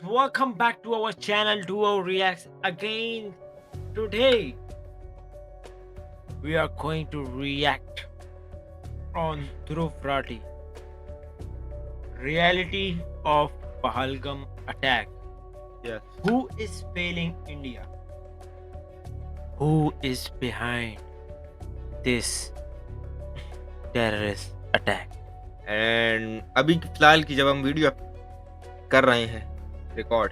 welcome back to our channel Duo Reacts again. Today we are going to react on Dhruv Rathi, reality of Pahalgam attack. Yes. Who is failing India? Who is behind this terrorist attack? And अभी फिलहाल की जब हम video कर रहे हैं record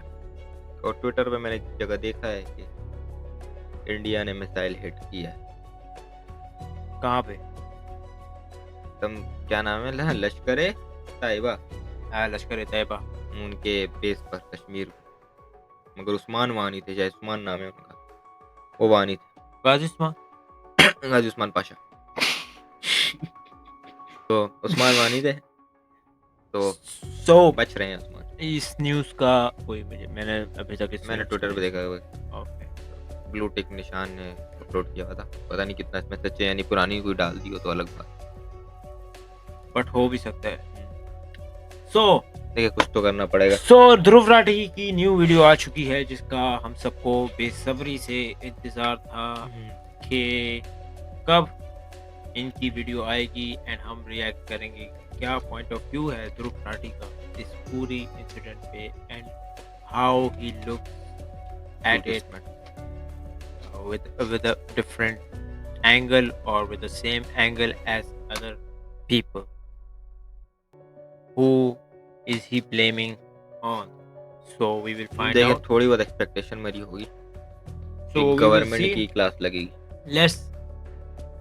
और Twitter पे मैंने एक जगह देखा है कि इंडिया ने मिसाइल हिट किया है। कहाँ पे? तुम क्या नाम है लश्कर ए ताइबा लश्कर तैयबा। उनके बेस पर कश्मीर मगर उस्मान वानी थे, शायद उस्मान नाम है उनका, वो वानी थे गाजिस्मान। गाजी उस्मान पाशा। तो उस्मान वानी थे, तो So बच रहे हैं उस्मान। इस न्यूज़ का मैंने अभी तक मैंने ट्विटर पे देखा है, ओके। ब्लू टिक निशान ने अपलोड किया हुआ था। पता नहीं कितना इसमें सच है, यानी पुरानी कोई डाल दी हो तो अलग बात, बट हो भी सकता है। सो देखिए कुछ तो करना पड़ेगा। ध्रुव राठी की न्यू वीडियो आ चुकी है जिसका हम सबको बेसब्री से इंतजार था कि कब इनकी वीडियो आएगी एंड हम रिएक्ट करेंगे। क्या पॉइंट ऑफ व्यू है ध्रुव राठी का इस पूरी इंसिडेंट पे and how he look at it with a different angle or with the same angle as other people. Who is he blaming on? So we will find देखिए out. थोड़ी बहुत expectation मेरी होगी So कि we will government see. की class लगेगी। Let's.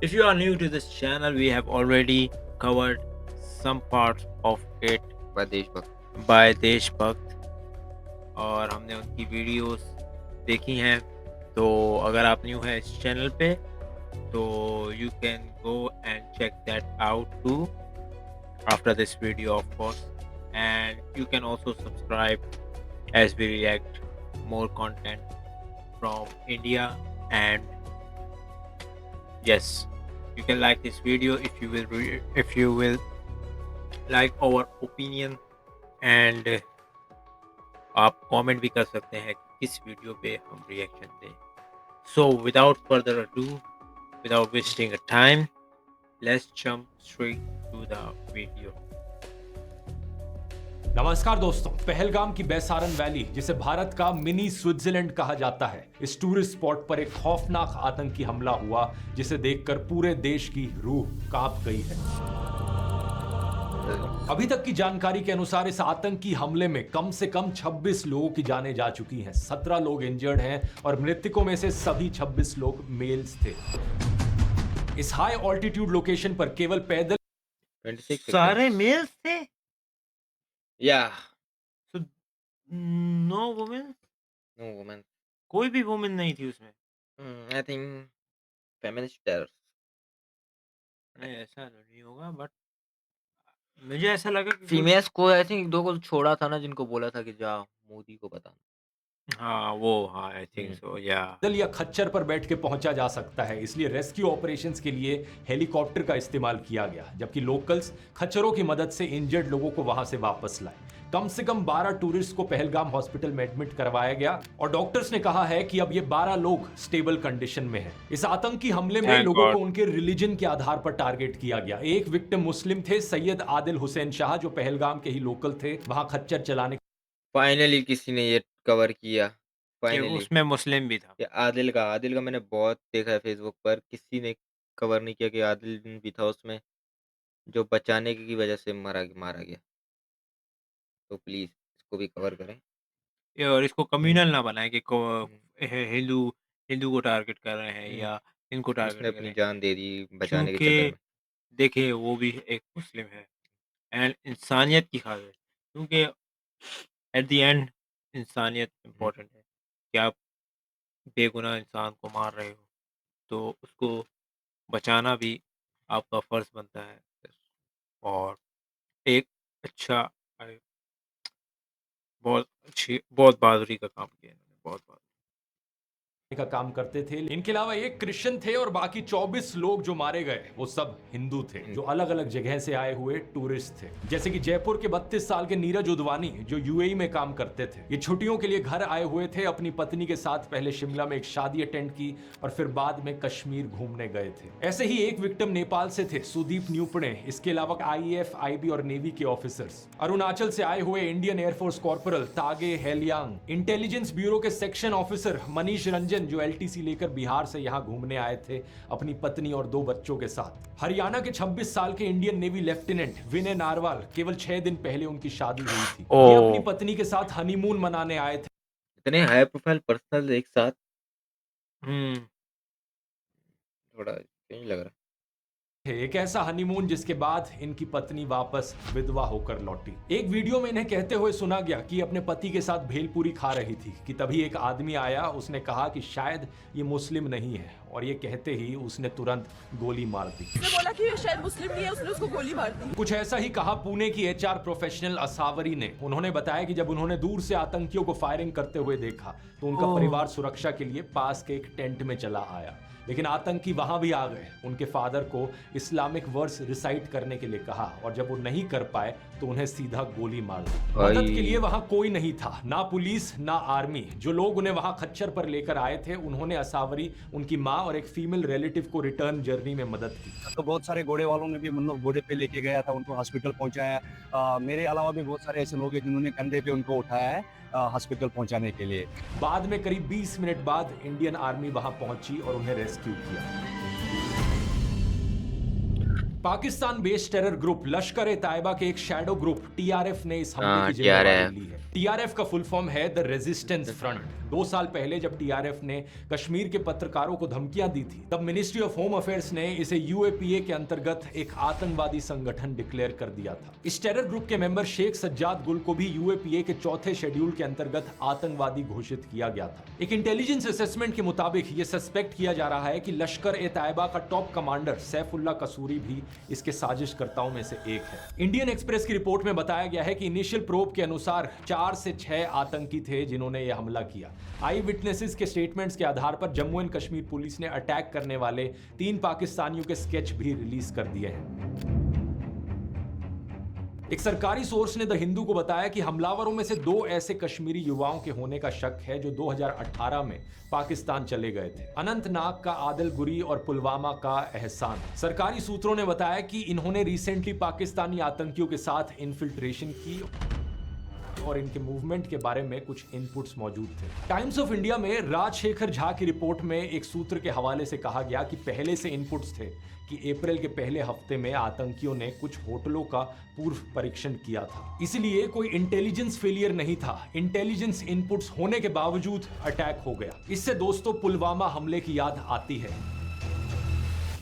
If you are new to this channel, we have already covered some parts of it by देशभक्त by देशभक्त और हमने उनकी वीडियोस देखी हैं। तो अगर आप न्यू हैं इस चैनल पे तो you can go and check that out too after this video of course, and you can also subscribe as we react more content from India. And yes, you can like this video if you will like our opinion, and आप comment भी कर सकते हैं कि किस video पे हम reaction दें। So without further ado, without wasting a time, let's jump straight to the video. नमस्कार दोस्तों, पहलगाम की बेसारन वैली जिसे भारत का मिनी स्विट्जरलैंड कहा जाता है, इस टूरिस्ट स्पॉट पर एक खौफनाक आतंकी हमला हुआ जिसे देखकर पूरे देश की रूह कांप गई है। अभी तक की जानकारी के अनुसार इस आतंकी हमले में कम से कम 26 लोगों की जानें जा चुकी हैं, 17 लोग इंजर्ड हैं और मृतकों में से सभी 26 लोग मेल्स थे। इस हाई ऑल्टीट्यूड लोकेशन पर केवल पैदल 26 सारे मेल्स थे। या So no women, no women, कोई भी वुमेन नहीं थी उसमें। I think feminist terror. नहीं ऐसा तो नहीं होगा बट मुझे ऐसा लगा कि कोई। फीमेल्स को आई थिंक दो को छोड़ा था ना, जिनको बोला था कि जाओ मोदी को बताना। हाँ वो हाँ आई थिंक सो या। या खच्चर पर बैठ के पहुंचा जा सकता है, इसलिए रेस्क्यू ऑपरेशंस के लिए हेलीकॉप्टर का इस्तेमाल किया गया, जबकि लोकल्स खच्चरों की मदद से इंजर्ड लोगों को वहां से वापस लाए। कम से कम 12 टूरिस्ट को पहलगाम हॉस्पिटल में एडमिट करवाया गया और डॉक्टर्स ने कहा है कि अब ये 12 लोग स्टेबल कंडीशन में हैं। इस आतंकी हमले में Thank लोगों God. को उनके रिलीजन के आधार पर टारगेट किया गया। एक विक्टिम मुस्लिम थे, सैयद आदिल हुसैन शाह, जो पहलगाम के ही लोकल थे, वहां खच्चर चलाने फाइनली किसी ने ये कवर किया। कि फाइनली उसमें मुस्लिम भी था। ये आदिल का मैंने बहुत देखा है फेसबुक पर, किसी ने कवर नहीं किया कि आदिल भी था उसमें, जो बचाने की वजह से मारा गया। तो प्लीज इसको भी कवर करें। और इसको हम्म, कम्युनल ना बनाएं कि हम्म, हिंदू हिंदू को टारगेट कर रहे हैं हम्म, या इनको उसने टारगेट अपनी करें, जान दे दी बचाने के क्योंकि चक्कर में। देखिए वो भी एक मुस्लिम है एंड इंसानियत की खातिर, क्योंकि एट द एंड इंसानियत हम्म, इम्पोर्टेंट है कि आप बेगुनाह इंसान को मार रहे हो तो उसको बचाना भी आपका फर्ज बनता है। और एक अच्छा बहुत अच्छी बहुत बहादुरी का काम किया इन्होंने, बहुत बहादुरी। का काम करते थे। इनके अलावा एक क्रिश्चियन थे और बाकी 24 लोग जो मारे गए वो सब हिंदू थे, जो अलग अलग जगह से आए हुए टूरिस्ट थे। जैसे कि जयपुर के 32 साल के नीरज उदवानी जो यूएई में काम करते थे। ये छुट्टियों के लिए घर आए हुए थे, अपनी पत्नी के साथ पहले शिमला में एक शादी अटेंड की और फिर बाद में कश्मीर घूमने गए थे। ऐसे ही एक विक्टिम नेपाल से थे, सुदीप न्यूपणे। इसके अलावा आईएएफ, आईबी और नेवी के ऑफिसर्स। अरुणाचल से आए हुए इंडियन एयरफोर्स कॉर्पोरल तागे हेलियांग, इंटेलिजेंस ब्यूरो के सेक्शन ऑफिसर मनीष रंजन जो एलटीसी लेकर बिहार से यहां घूमने आए थे अपनी पत्नी और 2 बच्चों के साथ। हरियाणा के 26 साल के इंडियन नेवी लेफ्टिनेंट विनय नारवाल, केवल 6 दिन पहले उनकी शादी हुई थी। ये अपनी पत्नी के साथ हनीमून मनाने आए थे। इतने हाई प्रोफाइल पर्सनल एक साथ थोड़ा चेंज लग रहा है। एक ऐसा हनीमून जिसके बाद इनकी पत्नी वापस विधवा होकर लौटी। एक वीडियो में इन्हें कहते हुए सुना गया कि अपने पति के साथ भेलपूरी खा रही थी कि तभी एक आदमी आया, उसने कहा कि शायद ये मुस्लिम नहीं है और ये कहते ही उसने तुरंत गोली मार दी। उसने बोला कि ये शायद मुस्लिम नहीं है, उसने उसको गोली मार दी। कुछ ऐसा ही कहा पुणे की एचआर प्रोफेशनल असावरी ने। उन्होंने बताया कि जब उन्होंने दूर से आतंकियों को फायरिंग करते हुए देखा तो उनका परिवार सुरक्षा के लिए पास के एक टेंट में चला आया, लेकिन आतंकी वहां भी आ गए। उनके फादर को इस्लामिक वर्स रिसाइट करने के लिए कहा और जब वो नहीं कर पाए तो उन्हें सीधा गोली मार दी। मदद के लिए वहां कोई नहीं था, ना पुलिस ना आर्मी। जो लोग उन्हें वहां खच्चर पर लेकर आए थे उन्होंने असावरी, उनकी माँ और एक फीमेल रिलेटिव को रिटर्न जर्नी में मदद की। तो बहुत सारे घोड़े वालों ने भी मतलब घोड़े पे लेके गया था, उनको हॉस्पिटल पहुंचाया। मेरे अलावा भी बहुत सारे ऐसे लोग हैं जिन्होंने कंधे पे उनको उठाया है हॉस्पिटल पहुंचाने के लिए। बाद में करीब 20 मिनट बाद इंडियन आर्मी वहां पहुंची और उन्हें रेस्क्यू किया। पाकिस्तान बेस्ड टेरर ग्रुप लश्कर ए तैयबा के एक शैडो ग्रुप टीआरएफ ने इस हमले की जिम्मेदारी ली है। टीआरएफ का फुल फॉर्म है द रेजिस्टेंस फ्रंट। 2 साल पहले जब टीआरएफ ने कश्मीर के पत्रकारों को धमकियां दी थी तब मिनिस्ट्री ऑफ होम अफेयर्स ने इसे यूएपीए के अंतर्गत एक आतंकवादी संगठन डिक्लेयर कर दिया था। इस टेरर ग्रुप के मेंबर शेख सज्जाद गुल को भी यूएपीए के 4थे शेड्यूल के अंतर्गत आतंकवादी घोषित किया गया था। एक इंटेलिजेंस असेसमेंट के मुताबिक यह सस्पेक्ट किया जा रहा है कि लश्कर ए तैयबा का टॉप कमांडर सैफुल्लाह कसूरी भी इसके साजिशकर्ताओं में से एक है। इंडियन एक्सप्रेस की रिपोर्ट में बताया गया है कि इनिशियल प्रोब के अनुसार 4 से 6 आतंकी थे जिन्होंने यह हमला किया। आई विटनेसेस के स्टेटमेंट्स के आधार पर जम्मू एंड कश्मीर पुलिस ने अटैक करने वाले 3 पाकिस्तानियों के स्केच भी रिलीज कर दिए हैं। एक सरकारी सोर्स ने द हिंदू को बताया कि हमलावरों में से 2 ऐसे कश्मीरी युवाओं के होने का शक है जो 2018 में पाकिस्तान चले गए थे। अनंतनाग का आदिल गुरी और पुलवामा का एहसान। सरकारी सूत्रों ने बताया कि इन्होंने रिसेंटली पाकिस्तानी आतंकियों के साथ इन्फिल्ट्रेशन की और इनके मूवमेंट के बारे में कुछ इनपुट्स मौजूद थे। टाइम्स ऑफ इंडिया में राजशेखर झा की रिपोर्ट में एक सूत्र के हवाले से कहा गया कि पहले से इनपुट्स थे कि अप्रैल के पहले हफ्ते में आतंकियों ने कुछ होटलों का पूर्व परीक्षण किया था। इसलिए कोई इंटेलिजेंस फेलियर नहीं था, इंटेलिजेंस इनपुट्स होने के बावजूद अटैक हो गया। इससे दोस्तों पुलवामा हमले की याद आती है।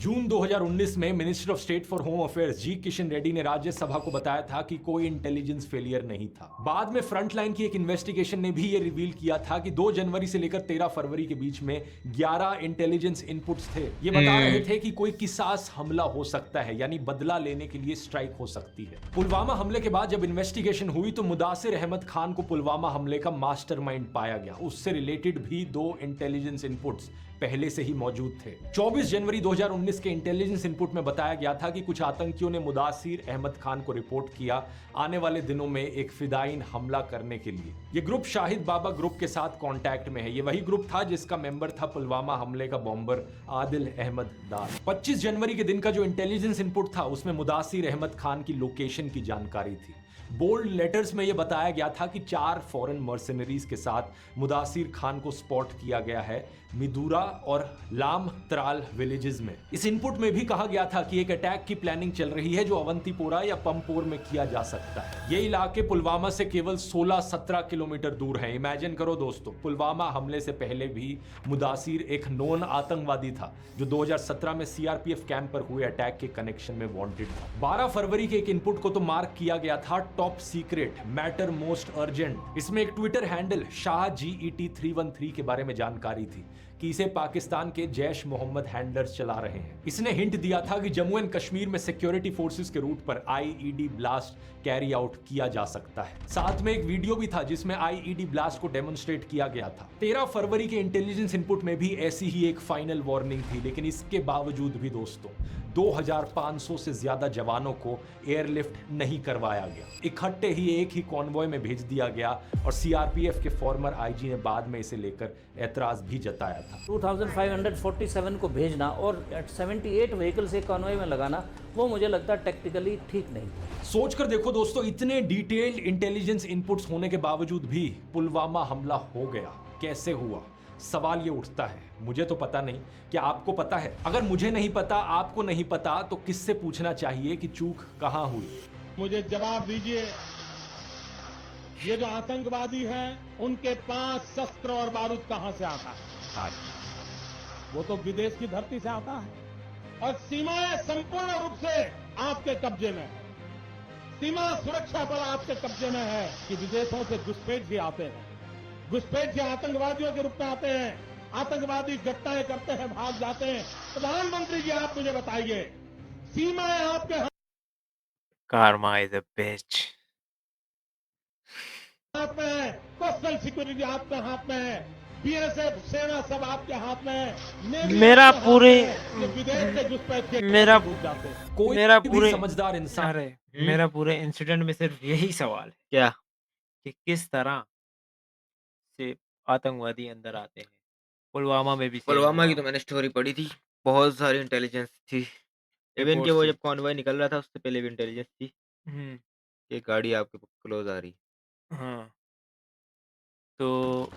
जून 2019 में minister of state for home affairs G Kishan Reddy ने राज्यसभा को बताया था कि कोई इंटेलिजेंस फेलियर नहीं था। बाद में फ्रंटलाइन की एक इन्वेस्टिगेशन ने भी ये रिवील किया था कि 2 जनवरी से लेकर 13 फरवरी के बीच में 11 इंटेलिजेंस इनपुट्स थे। ये बता रहे थे कि कोई किसास हमला हो सकता है, यानी बदला लेने के लिए स्ट्राइक हो सकती है। पुलवामा हमले के बाद जब इन्वेस्टिगेशन हुई तो मुदासिर अहमद खान को पुलवामा हमले का मास्टरमाइंड पाया गया। उससे रिलेटेड भी 2 इंटेलिजेंस इनपुट्स पहले से ही मौजूद थे। 24 जनवरी 2019 के इंटेलिजेंस इनपुट में बताया गया था कि कुछ आतंकियों ने मुदासिर अहमद खान को रिपोर्ट किया आने वाले दिनों में एक फिदायीन हमला करने के लिए। यह ग्रुप शाहिद बाबा ग्रुप के साथ कांटेक्ट में है। यह वही ग्रुप था जिसका मेंबर था पुलवामा हमले का बॉम्बर आदिल अहमद दार। 25 जनवरी के दिन का जो इंटेलिजेंस इनपुट था उसमें मुदासिर अहमद खान की लोकेशन की जानकारी थी। बोल्ड लेटर्स में यह बताया गया था कि 4 फॉरेन मर्सनरीज के साथ मुदासिर खान को स्पॉट किया गया है मिदूरा और लाम त्राल विलेजेस में। इस इनपुट में भी कहा गया था कि एक अटैक की प्लानिंग चल रही है जो अवंतीपोरा या पंपोर में किया जा सकता है। ये इलाके पुलवामा से केवल 16-17 किलोमीटर दूर है। इमेजिन करो दोस्तों, पुलवामा हमले से पहले भी मुदासिर एक नॉन आतंकवादी था जो 2017 में सीआरपीएफ कैंप पर हुए अटैक के कनेक्शन में वांटेड था। 12 फरवरी के एक इनपुट को तो मार्क किया गया था top secret, matter most urgent. इसमें एक ट्विटर हैंडल शाह GET 313 के बारे में जानकारी थी कि इसे पाकिस्तान के जैश मोहम्मद हैंडलर्स चला रहे हैं। इसने हिंट दिया था कि जम्मू एंड कश्मीर में सिक्योरिटी फोर्सेस के रूट पर आईईडी ब्लास्ट कैरी आउट किया जा सकता है। साथ में एक वीडियो भी था जिसमें आईईडी ब्लास्ट को डेमोन्स्ट्रेट किया गया था। 13 फरवरी के इंटेलिजेंस इनपुट में भी ऐसी ही एक फाइनल वार्निंग थी, लेकिन इसके बावजूद भी दोस्तों 2500 से ज्यादा जवानों को एयरलिफ्ट नहीं करवाया गया। इकट्ठे ही एक ही कॉन्वॉय में भेज दिया गया और सीआरपीएफ के फॉर्मर आईजी ने बाद में इसे लेकर ऐतराज भी जताया था। 2547 को भेजना और 78 व्हीकल्स एक कॉन्वॉय में लगाना, वो मुझे लगता है टेक्निकली ठीक नहीं। सोचकर देखो दोस्तों, इतने डिटेल्ड इंटेलिजेंस इनपुट्स होने के बावजूद भी पुलवामा हमला हो गया। कैसे हुआ? सवाल ये उठता है। मुझे तो पता नहीं, क्या आपको पता है? अगर मुझे नहीं पता, आपको नहीं पता, तो किससे पूछना चाहिए कि चूक कहां हुई? मुझे जवाब दीजिए। ये जो आतंकवादी हैं, उनके पास शस्त्र और बारूद कहां से आता है? वो तो विदेश की धरती से आता है और सीमाएं संपूर्ण रूप से आपके कब्जे में है। सीमा सुरक्षा बल आपके कब्जे में है कि विदेशों से घुसपैठ भी आते हैं। घुसपैठ के आतंकवादियों के रूप में आते हैं। आतंकवादी घटनाएं करते हैं, भाग जाते हैं। प्रधानमंत्री जी, आप मुझे बताइए, सीमाएं आपके Karma is a bitch. हाथ में है, कोस्टल सिक्योरिटी आपके हाथ में है, बीएसएफ सेना सब आपके हाथ में है। नेवी मेरा आपके हाथ पूरे में है। ये विदेश से घुसपैठ के मेरा घुस जाते हैं। कोई मेरा भी पूरे समझदार इंसान अरे मेरा पूरे इंसिडेंट में सिर्फ यही सवाल है क्या? कि किस तरह से आतंकवादी अंदर आते हैं। पुलवामा में भी सेम पुलवामा की हुआ। तो मैंने स्टोरी पढ़ी थी, बहुत सारी इंटेलिजेंस थी। इवन कि रिपोर्ट्स वो थी। जब कॉन्वॉय निकल रहा था उससे पहले भी इंटेलिजेंस थी हम्म, कि गाड़ी आपके क्लोज आ रही। हाँ, तो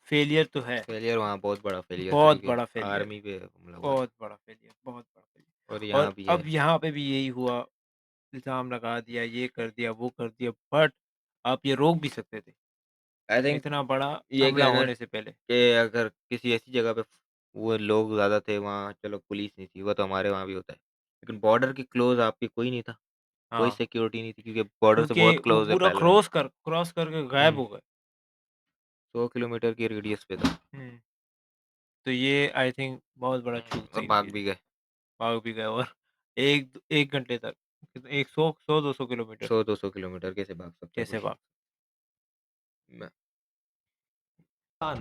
फेलियर तो है, फेलियर वहाँ बहुत बड़ा फेलियर था, बहुत क्योंकि बड़ा फेलियर, आर्मी पे हमला हुआ बहुत बड़ा फेलियर, बहुत बड़ा फेलियर। और यहाँ और भी है। अब यहाँ पे भी यही हुआ, इल्जाम लगा दिया, ये कर दिया, वो कर दिया, बट आप ये रोक भी सकते थे आई थिंक इतना बड़ा ये हमला कहना होने से पहले। कि अगर किसी ऐसी जगह पे वो लोग ज़्यादा थे वहाँ, चलो पुलिस नहीं थी, वो तो हमारे वहाँ भी होता है। लेकिन बॉर्डर के क्लोज आपके कोई नहीं था, कोई हाँ, सिक्योरिटी नहीं थी, क्योंकि बॉर्डर से क्योंकि बहुत वो क्लोज है पूरा पहलगाम। क्रॉस करके गायब हो गए। 100 किलोमीटर की रेडियस पे था हम्म, तो ये आई थिंक बहुत बड़ा चूक और थी भाग इनकी। भी गए। भाग भी गए और एक घंटे तक, 100-200 किलोमीटर 100-200 किलोमीटर कैसे भाग सकते हैं कैसे कोई? भाग। मैं-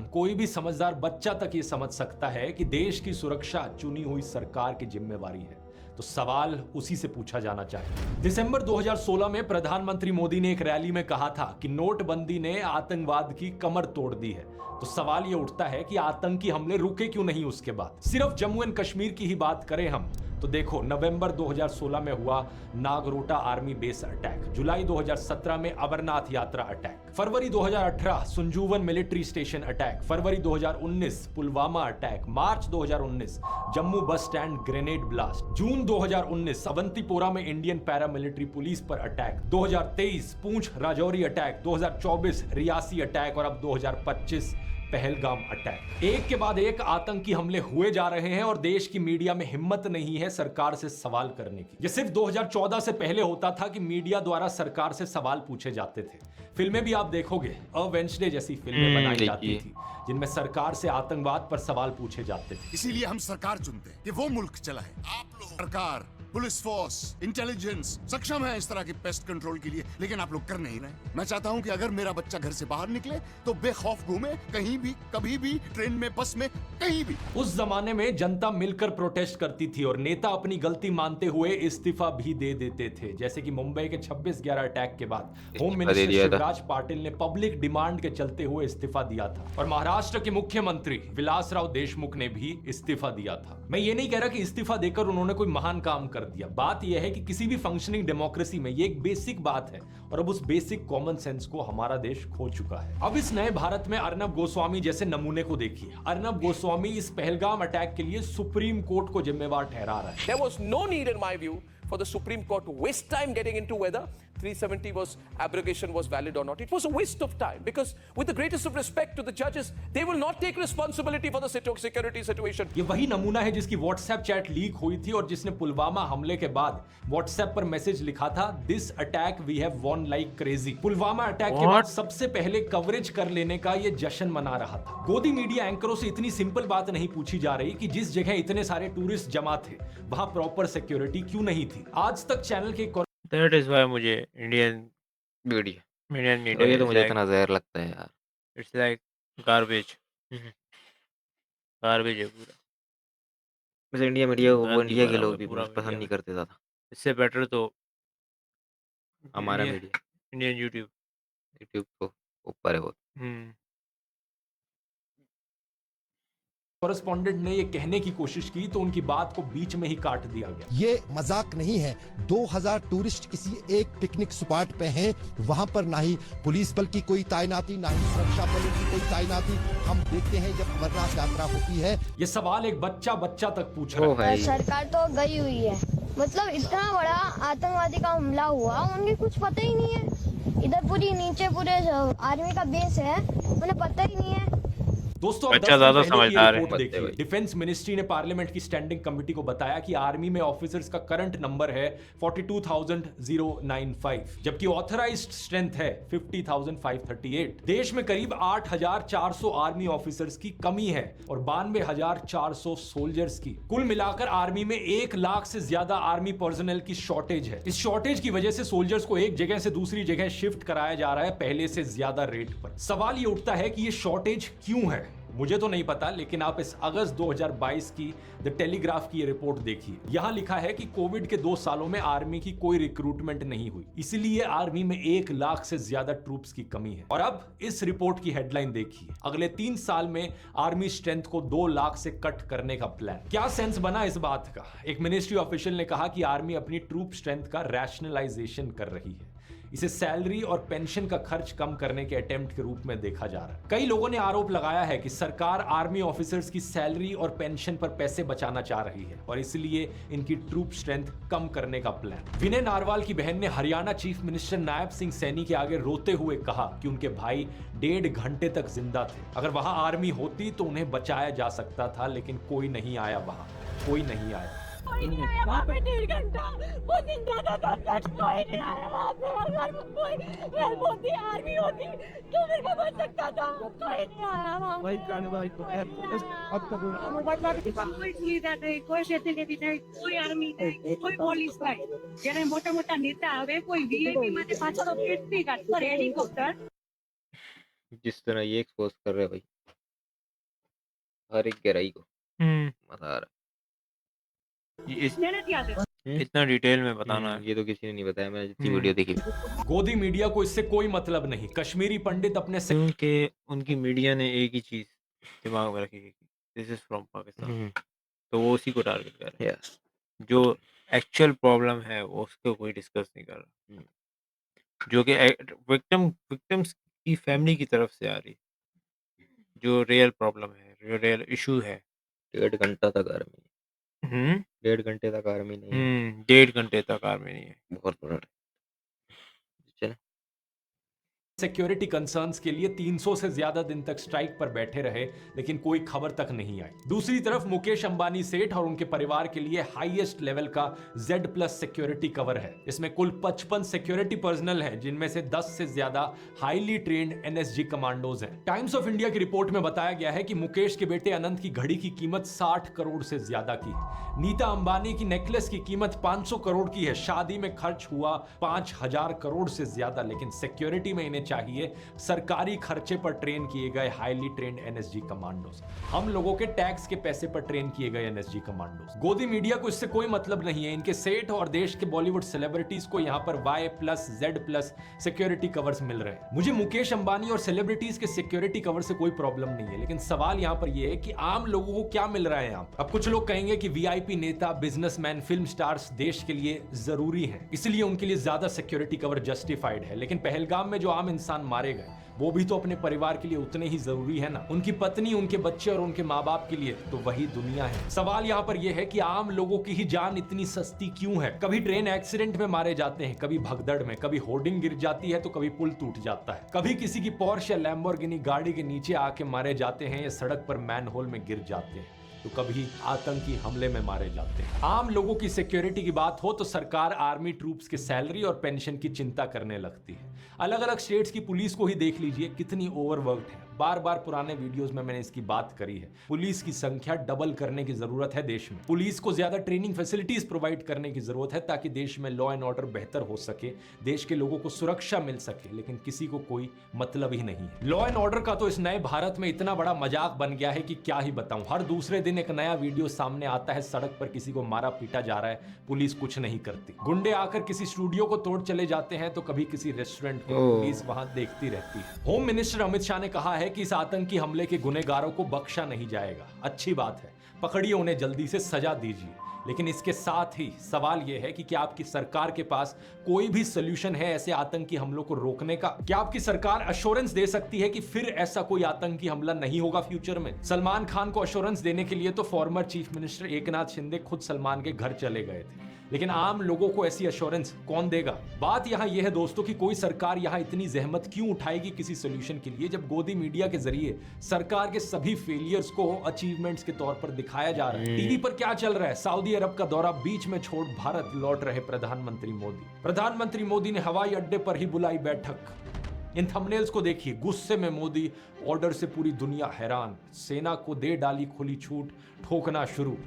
कोई भी समझदार बच्चा तक ये समझ सकता है कि देश की सुरक्षा चुनी हुई सरकार की जिम्मेवारी है। तो सवाल उसी से पूछा जाना चाहिए। दिसंबर 2016 में प्रधानमंत्री मोदी ने एक रैली में कहा था कि नोटबंदी ने आतंकवाद की कमर तोड़ दी है। तो सवाल ये उठता है कि आतंकी हमले रुके क्यों नहीं उसके बाद? सिर्फ जम्मू एंड कश्मीर की ही बात करें हम तो देखो, नवंबर 2016 में हुआ नागरोटा आर्मी बेस अटैक, जुलाई 2017 में अमरनाथ यात्रा अटैक, फरवरी 2018 संजूवन मिलिट्री स्टेशन अटैक, फरवरी 2019 पुलवामा अटैक, मार्च 2019 Jammu bus stand grenade blast, जून 2019 अवंतीपोरा में इंडियन पैरामिलिट्री पुलिस पर attack, 2023 Poonch Rajouri attack, 2024 Reasi attack और अब 2025 पहलगाम अटैक। एक के बाद एक आतंकी हमले हुए जा रहे हैं और देश की मीडिया में हिम्मत नहीं है सरकार से सवाल करने की। ये सिर्फ 2014 से पहले होता था कि मीडिया द्वारा सरकार से सवाल पूछे जाते थे। फिल्में भी आप देखोगे, अ वेंसडे जैसी फिल्में बनाई जाती थी जिनमें सरकार से आतंकवाद पर सवाल पूछे जाते थे। इसीलिए हम सरकार चुनते हैं कि वो मुल्क चलाए। आप लोग सरकार, पुलिस फोर्स, इंटेलिजेंस सक्षम है इस तरह की पेस्ट कंट्रोल के लिए, लेकिन आप लोग कर नहीं रहे। मैं चाहता हूं कि अगर मेरा बच्चा घर से बाहर निकले तो बेखौफ घूमे, कहीं भी, कभी भी, ट्रेन में, बस में, कहीं भी। उस जमाने में जनता मिलकर प्रोटेस्ट करती थी और नेता अपनी गलती मानते हुए इस्तीफा भी दे देते थे। जैसे कि मुंबई के 26/11 अटैक के बाद होम मिनिस्टर शिवराज पाटिल ने पब्लिक डिमांड के चलते हुए इस्तीफा दिया था और महाराष्ट्र के मुख्यमंत्री विलासराव देशमुख ने भी इस्तीफा दिया था। मैं ये नहीं कह रहा कि इस्तीफा देकर उन्होंने कोई महान काम कर दिया। बात यह है कि किसी भी फंक्शनिंग डेमोक्रेसी में ये एक बेसिक बात है और अब उस बेसिक कॉमन सेंस को हमारा देश खो चुका है। अब इस नए भारत में अर्नब गोस्वामी जैसे नमूने को देखिए। अर्नब गोस्वामी इस पहलगाम अटैक के लिए सुप्रीम कोर्ट को जिम्मेवार ठहरा रहा है। There was no need, in my view, for the Supreme Court to waste time getting into whether 370 was abrogation was valid or not. It was a waste of time because with the greatest of respect to the judges, they will not take responsibility for the security situation. ये वही नमूना है जिसकी WhatsApp chat leak हुई थी और जिसने पुलवामा हमले के बाद व्हाट्सएप पर मैसेज लिखा था, this attack we have won like crazy. Pulwama attack के बाद सबसे पहले कवरेज कर लेने का ये जश्न मना रहा था। गोदी मीडिया एंकरों से इतनी सिंपल बात नहीं पूछी जा रही कि जिस जगह इतने सारे टूरिस्ट जमा थे वहां प्रॉपर सिक्योरिटी क्यों नहीं थी। आज तक चैनल के दैट इज व्हाई मुझे इंडियन मीडिया ये तो मुझे इतना जहर लगता है यार। इट्स लाइक गार्बेज गार्बेज है पूरा। वैसे इंडिया मीडिया वो गांधी इंडिया के वाला लोग भी पूरा पसंद मीडिया नहीं करते ज़्यादा। इससे बेटर तो हमारा Indian media Indian YouTube. YouTube तो ऊपर है बहुत। कॉरेस्पॉन्डेंट ने ये कहने की कोशिश की तो उनकी बात को बीच में ही काट दिया गया। ये मजाक नहीं है। 2000 टूरिस्ट किसी एक पिकनिक स्पॉट पे हैं, वहां पर ना ही पुलिस बल की कोई तैनाती, ना ही सुरक्षा बलों की कोई तैनाती। हम देखते हैं जब अमरनाथ यात्रा होती है। ये सवाल एक बच्चा तक पूछ रहा है। सरकार तो गई हुई है, मतलब इतना बड़ा आतंकवादी का हमला हुआ, उन्हें कुछ पता ही नहीं है। इधर पूरी नीचे पूरे आर्मी का बेस है, उन्हें पता ही नहीं है। दोस्तों, बच्चा ज्यादा समझदार है। डिफेंस मिनिस्ट्री ने पार्लियामेंट की स्टैंडिंग कमेटी को बताया कि आर्मी में ऑफिसर्स का करंट नंबर है 42,095, जबकि ऑथराइज्ड स्ट्रेंथ है 50,538। देश में करीब 8,400 आर्मी ऑफिसर्स की कमी है और 92,400 सोल्जर्स की। कुल मिलाकर आर्मी में 1 लाख से ज्यादा आर्मी पर्सनल की शॉर्टेज है। इस शॉर्टेज की वजह से सोल्जर्स को एक जगह से दूसरी जगह शिफ्ट कराया जा रहा है पहले से ज्यादा रेट पर। सवाल ये उठता है कि ये शॉर्टेज क्यों है। मुझे तो नहीं पता, लेकिन आप इस अगस्त 2022 की द टेलीग्राफ की ये रिपोर्ट देखिए। यहां लिखा है कि कोविड के 2 सालों में आर्मी की कोई रिक्रूटमेंट नहीं हुई, इसलिए आर्मी में 1 लाख से ज्यादा ट्रूप्स की कमी है। और अब इस रिपोर्ट की हेडलाइन देखिए, अगले 3 साल में आर्मी स्ट्रेंथ को 2 लाख से कट करने का प्लान। क्या सेंस बना इस बात का? एक मिनिस्ट्री ऑफिशियल ने कहा कि आर्मी अपनी ट्रूप स्ट्रेंथ का रैशनलाइजेशन कर रही है। इसे सैलरी और पेंशन का खर्च कम करने के अटेम्प्ट के रूप में देखा जा रहा है। कई लोगों ने आरोप लगाया है कि सरकार आर्मी ऑफिसर्स की सैलरी और पेंशन पर पैसे बचाना चाह रही है और इसलिए इनकी ट्रूप स्ट्रेंथ कम करने का प्लान। विनय नारवाल की बहन ने हरियाणा चीफ मिनिस्टर नायब सिंह सैनी के आगे रोते हुए कहा कि उनके भाई 1.5 घंटे तक जिंदा थे। अगर वहां आर्मी होती तो उन्हें बचाया जा सकता था, लेकिन कोई नहीं आया, वहां कोई नहीं आया। कोई नहीं आया वहाँ पे 1.5 घंटा, वो जिंदा था तब तक कोई नहीं आया वहाँ पे। अगर कोई हेल्प होती, आर्मी होती तो मेरे को बच सकता था, कोई नहीं आया वहाँ पे। कोई सुविधा नहीं, कोई फैसिलिटी नहीं, कोई आर्मी नहीं, कोई પોલીસ નહીં। જ્યારે મોટા મોટા નેતા આવે કોઈ વીઆઈપી માટે પાછળ કેટલી ગાડી પર હેલિકોપ્ટર। जिस तरह ये एक्सपोज कर रहे हैं भाई हर एक गहराई को मजा आ रहा है। इतना डिटेल में बताना है, ये तो किसी ने नहीं बताया, मैंने जितनी वीडियो देखी। गोदी मीडिया को इससे कोई मतलब नहीं। कश्मीरी पंडित अपने उनकी मीडिया ने एक ही चीज दिमाग में रखी, दिस इज फ्रॉम पाकिस्तान, तो वो उसी को टारगेट कर रहे हैं। जो एक्चुअल प्रॉब्लम है वो उसको कोई डिस्कस नहीं कर रहा, जो कि विक्टिम्स की फैमिली की तरफ से आ रही, जो रियल प्रॉब्लम है, जो रियल इशू है। 1.5 घंटा तक आर्मी 1.5 घंटे तक आर्मी नहीं है। 1.5 घंटे तक आर्मी नहीं है, बहुत बड़ा। चलो सिक्योरिटी कंसर्न्स के लिए 300 से ज्यादा दिन तक स्ट्राइक पर बैठे रहे, लेकिन कोई खबर तक नहीं आई। दूसरी तरफ मुकेश अंबानी सेठ और उनके परिवार के लिए हाईएस्ट लेवल का Z+ सिक्योरिटी कवर है। इसमें कुल 55 सिक्योरिटी पर्सनल हैं, जिनमें से 10 से ज्यादा हाईली ट्रेन्ड NSG कमांडोज हैं। टाइम्स ऑफ इंडिया की रिपोर्ट में बताया गया है कि मुकेश के बेटे अनंत की घड़ी की कीमत 60 करोड़ से ज्यादा की है। नीता अंबानी की नेकलेस की कीमत 500 करोड़ की है। शादी में खर्च हुआ 5000 करोड़ से ज्यादा, लेकिन सिक्योरिटी में इन्हें चाहिए सरकारी खर्चे पर ट्रेन किए गए हाईली ट्रेन्ड NSG कमांडोज, हम लोगों के टैक्स के पैसे पर ट्रेन किए गए NSG कमांडोज। गोदी मीडिया को इससे कोई मतलब नहीं है। इनके सेठ और देश के बॉलीवुड सेलिब्रिटीज को यहाँ पर Y+ Z+ सिक्योरिटी कवर्स मिल रहे हैं। मुझे मुकेश अंबानी और सेलिब्रिटीज के सिक्योरिटी कवर से कोई प्रॉब्लम नहीं है, लेकिन सवाल यहाँ पर यह है कि आम लोगों को क्या मिल रहा है यहाँ। अब कुछ लोग कहेंगे कि VIP नेता, बिजनेसमैन, फिल्म स्टार्स देश के लिए जरूरी है, इसलिए उनके लिए ज्यादा सिक्योरिटी कवर जस्टिफाइड है। लेकिन पहलगाम में जो आम इंसान मारे गए, वो भी तो अपने परिवार के लिए उतने ही जरूरी है ना। उनकी पत्नी, उनके बच्चे और उनके माँ बाप के लिए तो वही दुनिया है। सवाल यहाँ पर यह है कि आम लोगों की ही जान इतनी सस्ती क्यों है। कभी ट्रेन एक्सीडेंट में मारे जाते हैं, कभी भगदड़ में, कभी होर्डिंग गिर जाती है तो कभी पुल टूट जाता है, कभी किसी की पोर्श या लैम्बोर्गिनी गाड़ी के नीचे आके मारे जाते हैं या सड़क पर मैनहोल में गिर जाते हैं, तो कभी आतंकी हमले में मारे जाते हैं। आम लोगों की सिक्योरिटी की बात हो तो सरकार आर्मी ट्रूप्स के सैलरी और पेंशन की चिंता करने लगती है। अलग अलग स्टेट्स की पुलिस को ही देख लीजिए, कितनी ओवरवर्क्ड है। बार बार पुराने वीडियोस में मैंने इसकी बात करी है। पुलिस की संख्या डबल करने की जरूरत है देश में। पुलिस को ज्यादा ट्रेनिंग फैसिलिटीज प्रोवाइड करने की जरूरत है ताकि देश में लॉ एंड ऑर्डर बेहतर हो सके, देश के लोगों को सुरक्षा मिल सके, लेकिन किसी को कोई मतलब ही नहीं है। लॉ एंड ऑर्डर का तो इस नए भारत में इतना बड़ा मजाक बन गया है कि क्या ही बताऊं। हर दूसरे दिन एक नया वीडियो सामने आता है, सड़क पर किसी को मारा पीटा जा रहा है, पुलिस कुछ नहीं करती। गुंडे आकर किसी स्टूडियो को तोड़ चले जाते हैं तो कभी किसी रेस्टोरेंट को पुलिस वहां देखती रहती है। होम मिनिस्टर अमित शाह ने कहा है कि इस आतंकी हमले के गुनहगारों को बख्शा नहीं जाएगा। अच्छी बात है, पकड़िए उन्हें, जल्दी से सजा दीजिए। लेकिन इसके साथ ही सवाल यह है कि क्या आपकी सरकार के पास कोई भी सोल्यूशन है ऐसे आतंकी हमलों को रोकने का? क्या आपकी सरकार अश्योरेंस दे सकती है कि फिर ऐसा कोई आतंकी हमला नहीं होगा फ्यूचर में? सलमान खान को अश्योरेंस देने के लिए तो former chief minister Eknath Shinde खुद सलमान के घर चले गए थे, लेकिन आम लोगों को ऐसी अश्योरेंस कौन देगा? बात यहाँ यह है दोस्तों कि कोई सरकार यहाँ इतनी जहमत क्यों उठाएगी किसी सोल्यूशन के लिए, जब गोदी मीडिया के जरिए सरकार के सभी फेलियर्स को अचीवमेंट्स के तौर पर दिखाया जा रहा है। टीवी पर क्या चल रहा है? सऊदी अरब का दौरा बीच में छोड़ भारत लौट रहे प्रधानमंत्री मोदी। प्रधानमंत्री मोदी ने हवाई अड्डे पर ही बुलाई बैठक। इन थंबनेल्स को देखिए, गुस्से में मोदी, ऑर्डर से पूरी दुनिया हैरान, सेना को दे डाली खुली छूट, ठोकना शुरू।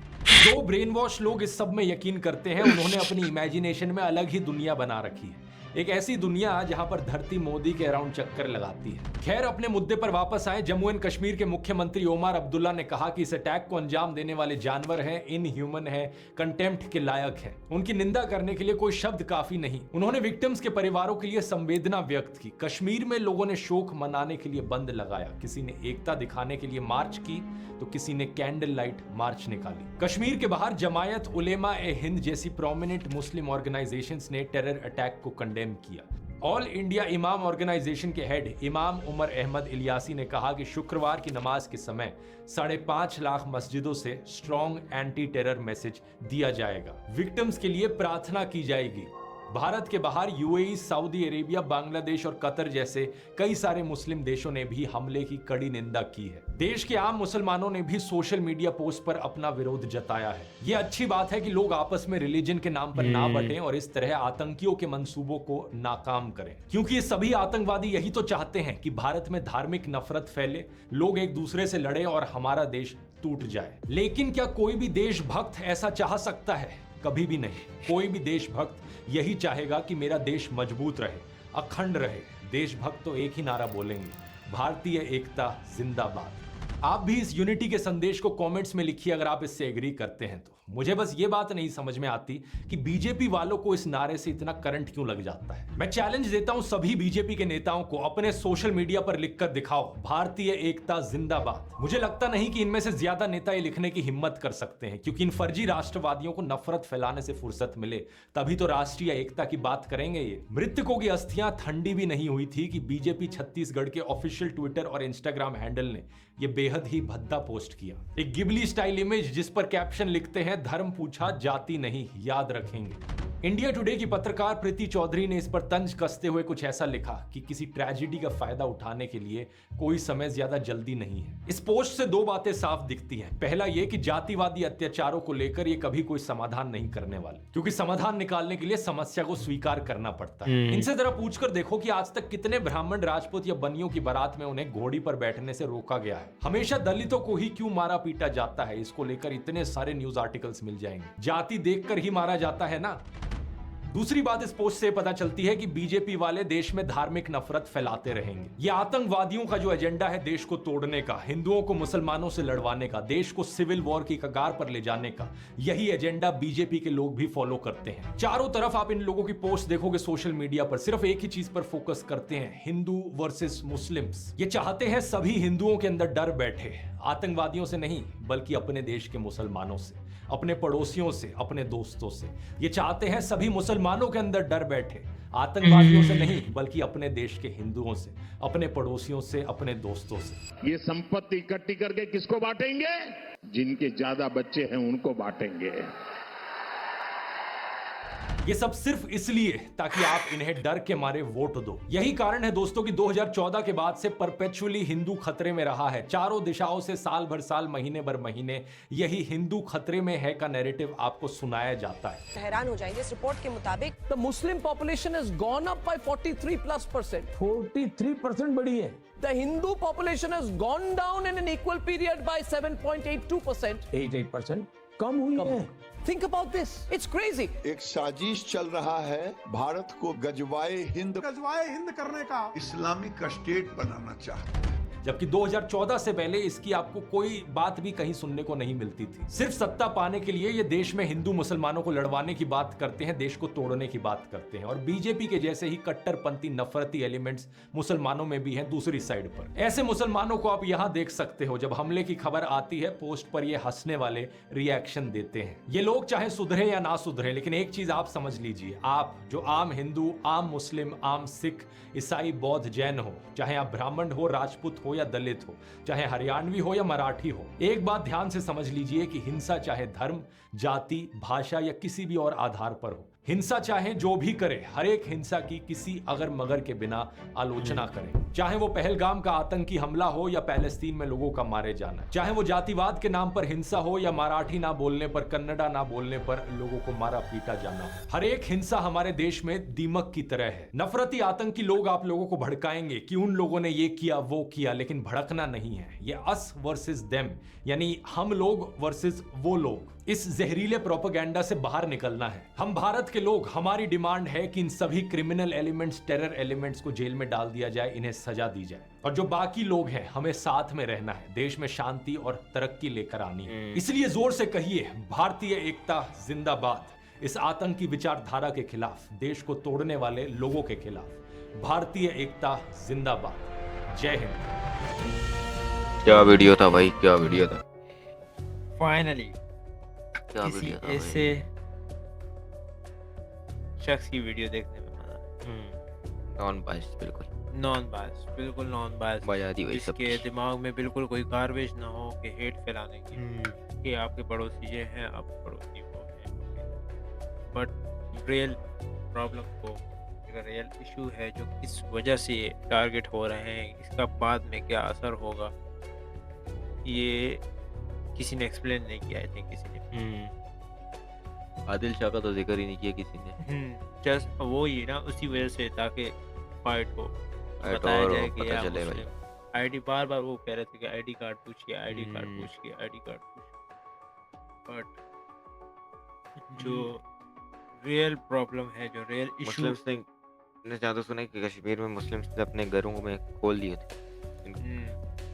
जो ब्रेन वॉश लोग इस सब में यकीन करते हैं, उन्होंने अपनी इमेजिनेशन में अलग ही दुनिया बना रखी है। एक ऐसी दुनिया जहां पर धरती मोदी के अराउंड चक्कर लगाती है। खैर, अपने मुद्दे पर वापस आए। जम्मू एंड कश्मीर के मुख्यमंत्री ओमर अब्दुल्ला ने कहा कि इस अटैक को अंजाम देने वाले जानवर हैं, इनह्यूमन है, कंटेम्प्ट के लायक है। उनकी निंदा करने के लिए कोई शब्द काफी नहीं। उन्होंने विक्टिम्स के परिवारों के लिए संवेदना व्यक्त की। कश्मीर में लोगों ने शोक मनाने के लिए बंद लगाया, किसी ने एकता दिखाने के लिए मार्च की तो किसी ने कैंडल लाइट मार्च निकाली। कश्मीर के बाहर जमायत उलेमा ए हिंद जैसी प्रोमिनेंट मुस्लिम ऑर्गेनाइजेशंस ने टेरर अटैक को कंडेम किया। ऑल इंडिया इमाम ऑर्गेनाइजेशन के हेड इमाम उमर अहमद इलियासी ने कहा कि शुक्रवार की नमाज के समय 5.5 लाख मस्जिदों से स्ट्रॉन्ग एंटी टेरर मैसेज दिया जाएगा। विक्टिम्स के लिए प्रार्थना की जाएगी। भारत के बाहर यूएई, सऊदी अरेबिया, बांग्लादेश और कतर जैसे कई सारे मुस्लिम देशों ने भी हमले की कड़ी निंदा की है। देश के आम मुसलमानों ने भी सोशल मीडिया पोस्ट पर अपना विरोध जताया है। ये अच्छी बात है कि लोग आपस में रिलीजन के नाम पर ना बंटें और इस तरह आतंकियों के मंसूबों को नाकाम करें, क्योंकि ये सभी आतंकवादी यही तो चाहते हैं कि भारत में धार्मिक नफरत फैले, लोग एक दूसरे से लड़े और हमारा देश टूट जाए। लेकिन क्या कोई भी देशभक्त ऐसा चाह सकता है? कभी भी नहीं। कोई भी देशभक्त यही चाहेगा कि मेरा देश मजबूत रहे, अखंड रहे। देशभक्त तो एक ही नारा बोलेंगे, भारतीय एकता जिंदाबाद। आप भी इस यूनिटी के संदेश को कमेंट्स में लिखिए अगर आप इससे एग्री करते हैं तो। मुझे बस ये बात नहीं समझ में आती कि बीजेपी वालों को इस नारे से इतना करंट क्यों लग जाता है। मैं चैलेंज देता हूं सभी बीजेपी के नेताओं को, अपने सोशल मीडिया पर लिखकर दिखाओ, भारतीय एकता जिंदाबाद। मुझे लगता नहीं कि इनमें से ज्यादा नेता ये लिखने की हिम्मत कर सकते हैं, क्योंकि इन फर्जी राष्ट्रवादियों को नफरत फैलाने से फुर्सत मिले तभी तो राष्ट्रीय एकता की बात करेंगे ये। मृतकों की अस्थियां ठंडी भी नहीं हुई थी कि बीजेपी छत्तीसगढ़ के ऑफिशियल ट्विटर और इंस्टाग्राम हैंडल ने ये बेहद ही भद्दा पोस्ट किया। एक गिबली स्टाइल इमेज जिस पर कैप्शन लिखते हैं, धर्म पूछा जाति नहीं, याद रखेंगे। इंडिया टुडे की पत्रकार प्रीति चौधरी ने इस पर तंज कसते हुए कुछ ऐसा लिखा कि किसी ट्रेजेडी का फायदा उठाने के लिए कोई समय ज्यादा जल्दी नहीं है। इस पोस्ट से दो बातें साफ दिखती हैं। पहला ये कि जातिवादी अत्याचारों को लेकर ये कभी कोई समाधान नहीं करने वाले, क्योंकि समाधान निकालने के लिए समस्या को स्वीकार करना पड़ता है। इनसे जरा पूछकर देखो कि आज तक कितने ब्राह्मण, राजपूत या बनियों की बारात में उन्हें घोड़ी पर बैठने से रोका गया है। हमेशा दलितों को ही क्यों मारा पीटा जाता है, इसको लेकर इतने सारे न्यूज आर्टिकल्स मिल जाएंगे। जाति देखकर ही मारा जाता है ना। दूसरी बात इस पोस्ट से पता चलती है कि बीजेपी वाले देश में धार्मिक नफरत फैलाते रहेंगे। ये आतंकवादियों का जो एजेंडा है देश को तोड़ने का, हिंदुओं को मुसलमानों से लड़वाने का, देश को सिविल वॉर की कगार पर ले जाने का, यही एजेंडा बीजेपी के लोग भी फॉलो करते हैं। चारों तरफ आप इन लोगों की पोस्ट देखोगे सोशल मीडिया पर, सिर्फ एक ही चीज पर फोकस करते हैं, हिंदू वर्सेस मुस्लिम्स। ये चाहते हैं सभी हिंदुओं के अंदर डर बैठे, आतंकवादियों से नहीं बल्कि अपने देश के मुसलमानों से। अपने पड़ोसियों से, अपने दोस्तों से। ये चाहते हैं सभी मुसलमानों के अंदर डर बैठे, आतंकवादियों से नहीं बल्कि अपने देश के हिंदुओं से, अपने पड़ोसियों से, अपने दोस्तों से। ये संपत्ति इकट्ठी करके किसको बांटेंगे? जिनके ज्यादा बच्चे हैं उनको बांटेंगे। ये सब सिर्फ इसलिए ताकि आप इन्हें डर के मारे वोट दो। यही कारण है दोस्तों कि 2014 के बाद से परपेचुअली हिंदू खतरे में रहा है। चारों दिशाओं से साल भर साल, महीने भर महीने यही हिंदू खतरे में है का नैरेटिव आपको सुनाया जाता है। हैरान हो जाएंगे, इस रिपोर्ट के मुताबिक The Muslim population has gone up by 43+%. 43% बढ़ी है। The Hindu population has gone down in an equal period by 7.82%. 8% कम हुई है। Think about this. It's crazy. एक साजिश चल रहा है भारत को गजवाए हिंद करने का, इस्लामिक स्टेट बनाना चाहता है। जबकि 2014 से पहले इसकी आपको कोई बात भी कहीं सुनने को नहीं मिलती थी। सिर्फ सत्ता पाने के लिए ये देश में हिंदू मुसलमानों को लड़वाने की बात करते हैं, देश को तोड़ने की बात करते हैं। और बीजेपी के जैसे ही कट्टरपंथी नफरती एलिमेंट्स मुसलमानों में भी हैं दूसरी साइड पर। ऐसे मुसलमानों को आप यहां देख सकते हो, जब हमले की खबर आती है पोस्ट पर ये हंसने वाले रिएक्शन देते हैं। ये लोग चाहे सुधरे या ना सुधरे, लेकिन एक चीज आप समझ लीजिए, आप जो आम हिंदू, आम मुस्लिम, आम सिख, ईसाई, बौद्ध, जैन हो, चाहे आप ब्राह्मण हो, राजपूत हो या दलित हो, चाहे हरियाणवी हो या मराठी हो, एक बात ध्यान से समझ लीजिए कि हिंसा चाहे धर्म, जाति, भाषा या किसी भी और आधार पर हो, हिंसा चाहे जो भी करे, हर एक हिंसा की किसी अगर मगर के बिना आलोचना करें। चाहे वो पहलगाम का आतंकी हमला हो या पैलेस्तीन में लोगों का मारे जाना, चाहे वो जातिवाद के नाम पर हिंसा हो या मराठी ना बोलने पर, कन्नडा ना बोलने पर लोगों को मारा पीटा जाना हो, हर एक हिंसा हमारे देश में दीमक की तरह है। नफरती आतंकी लोग आप लोगों को भड़काएंगे कि उन लोगों ने ये किया वो किया, लेकिन भड़कना नहीं है। ये अस वर्सेस देम, यानी हम लोग वर्सेस वो लोग। इस जहरीले प्रोपेगेंडा से बाहर निकलना है। हम भारत के लोग, हमारी डिमांड है कि इन सभी क्रिमिनल एलिमेंट्स, टेरर एलिमेंट्स को जेल में डाल दिया जाए, इन्हें सजा दी जाए। और जो बाकी लोग हैं, हमें साथ में रहना है, देश में शांति और तरक्की लेकर आनी है। इसलिए जोर से कहिए, भारतीय एकता जिंदाबाद। इस आतंकी विचारधारा के खिलाफ, देश को तोड़ने वाले लोगों के खिलाफ भारतीय एकता जिंदाबाद। जय हिंद। क्या वीडियो था भाई, क्या वीडियो था। फाइनली क्या किसी वीडियो था ऐसे शख्स की वीडियो देखने में मजा। नॉन बाइस, बिल्कुल नॉन बायस, बिल्कुल नॉन बायस, बजा दी वही सब जिसके दिमाग में बिल्कुल कोई गार्बेज ना हो कि हेट फैलाने की, कि आपके पड़ोसी ये हैं, आप पड़ोसी वो हैं। बट रियल प्रॉब्लम को, रियल इशू है जो किस वजह से टारगेट हो रहे हैं, इसका बाद में क्या असर होगा, ये किसी ने एक्सप्लेन नहीं किया। आई थिंक किसी ने आदिल शाह का तो जिक्र ही नहीं किया किसी ने। जस्ट वो ही ना, उसी वजह से ताकि फाइट हो, फाइट बताया और जाए कि पता या चले भाई। मुस्लिम आईडी, बार बार वो कह रहे थे कि आईडी कार्ड पूछिए, आईडी कार्ड पूछिए, आईडी कार्ड पूछिए। बट जो रियल प्रॉब्लम है, जो रियल इशू, मुस्लिम्स ने जहाँ तो सुना है कि कश्मीर में मुस्लिम्स ने अपने घरों में खोल दिए थे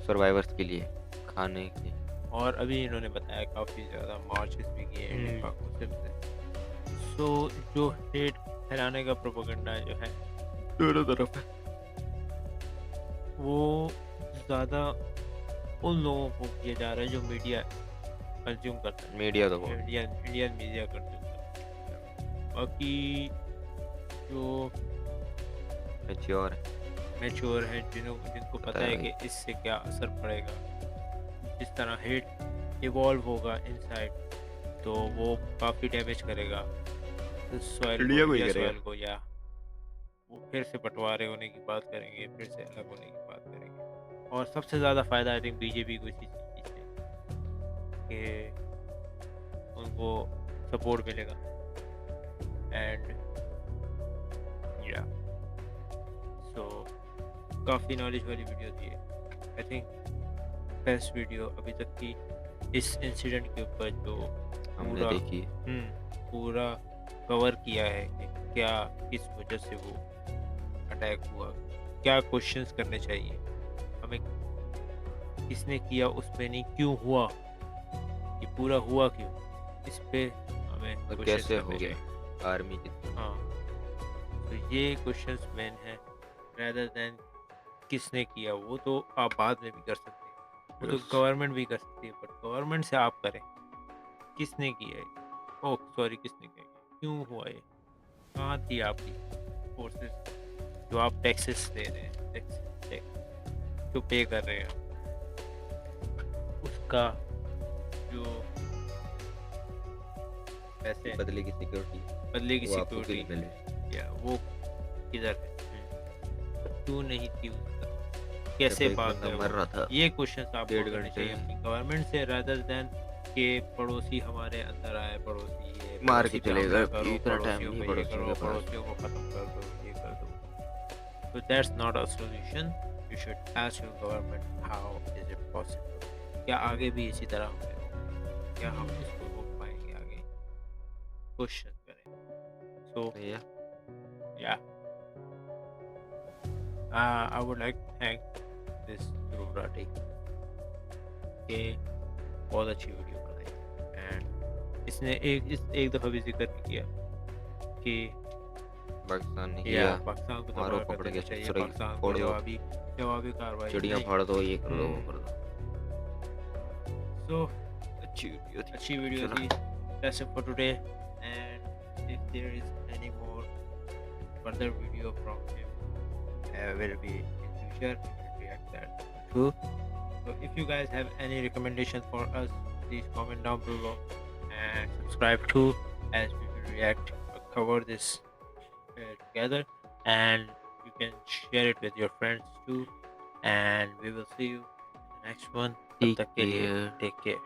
सर्वाइवर्स के लिए, खाने के लिए। और अभी इन्होंने बताया काफ़ी ज़्यादा मार्चेस भी किए हैं इंडियन पाक मुस्लिम से। सो जो हेट फैलाने का प्रोपेगेंडा जो है दोनों तरफ है, वो ज़्यादा उन लोगों को किया जा रहा है जो मीडिया कंज्यूम करता है। मीडिया तो इंडियन मीडिया कंज्यूम करता है। बाकी जो मैच्योर है, जिनको पता है कि इससे क्या असर पड़ेगा, जिस तरह हेट इवॉल्व होगा इनसाइड, तो वो काफ़ी डैमेज करेगा सॉइल को, या वो फिर से बंटवारे होने की बात करेंगे, फिर से अलग होने की बात करेंगे। और सबसे ज़्यादा फ़ायदा आई थिंक बीजेपी को इसी चीज़ से, कि उनको सपोर्ट मिलेगा। एंड या सो काफ़ी नॉलेज वाली वीडियो थी, आई थिंक बेस्ट वीडियो अभी तक की इस इंसिडेंट के ऊपर जो हमने देखी है। पूरा कवर किया है कि क्या, किस वजह से वो अटैक हुआ, क्या क्वेश्चंस करने चाहिए हमें, किसने किया, उस पे नहीं क्यों हुआ, ये पूरा हुआ क्यों, इस पे हमें और कैसे हो गया आर्मी की। हाँ, तो ये क्वेश्चंस मेन है rather than किसने किया। वो तो आप बाद में भी कर सकते हैं, वो तो गवर्नमेंट भी कर सकती है, बट गवर्नमेंट से आप करें, किसने किया है? ओह सॉरी, किसने किया? क्यों हुआ ये? कहाँ थी आपकी फोर्सेस जो आप टैक्सेस दे रहे हैं, टैक्स जो पे कर रहे हैं, उसका जो पैसे बदले की सिक्योरिटी, बदले की वो आपको क्यों सिक्योरिटी नहीं मिले? या वो किधर है? क्यों नहीं थी उसका? कैसे जब एक भाग बंदा गए मर वो? रहा था ये क्वेश्चन आपको 1.5 करने घंटे चाहिए अपनी गवर्नमेंट से, रादर देन कि पड़ोसी हमारे अंदर आए, पड़ोसी ये मार पड़ोसी के पे चले हमला गए, करो, इतना टाइम पड़ोसियों नहीं को ये पड़ोसियों करो, के पास। पड़ोसियों को खत्म कर दो, ये कर दो. So that's not a solution. You should ask your government how is it possible? क्या आगे भी इसी तरह होगा? क्या हम इसको रोक पाएंगे आगे? क्वेश्चन करें. So yeah. I would like to thank this Dhruv Rathi के बहुत अच्छी वीडियो बनाई एंड इसने एक दफ़ा भी जिक्र नहीं किया कि पाकिस्तान ने या किया, पाकिस्तान को मारो तबाह कर पकड़ देना के चाहिए, सुरई पाकिस्तान को फोड़ दो, जवाबी कार्रवाई चिड़ियाँ नहीं. फाड़ दो, ये कर दो, वो कर दो। So अच्छी वीडियो चलो। थी. That's it for today. And if there is any more further video from him, will be in future. We will react that too. So if you guys have any recommendation for us, please comment down below and subscribe too, as we will react, cover this together, and you can share it with your friends too. And we will see you in the next one. Tab tak ke liye, take care.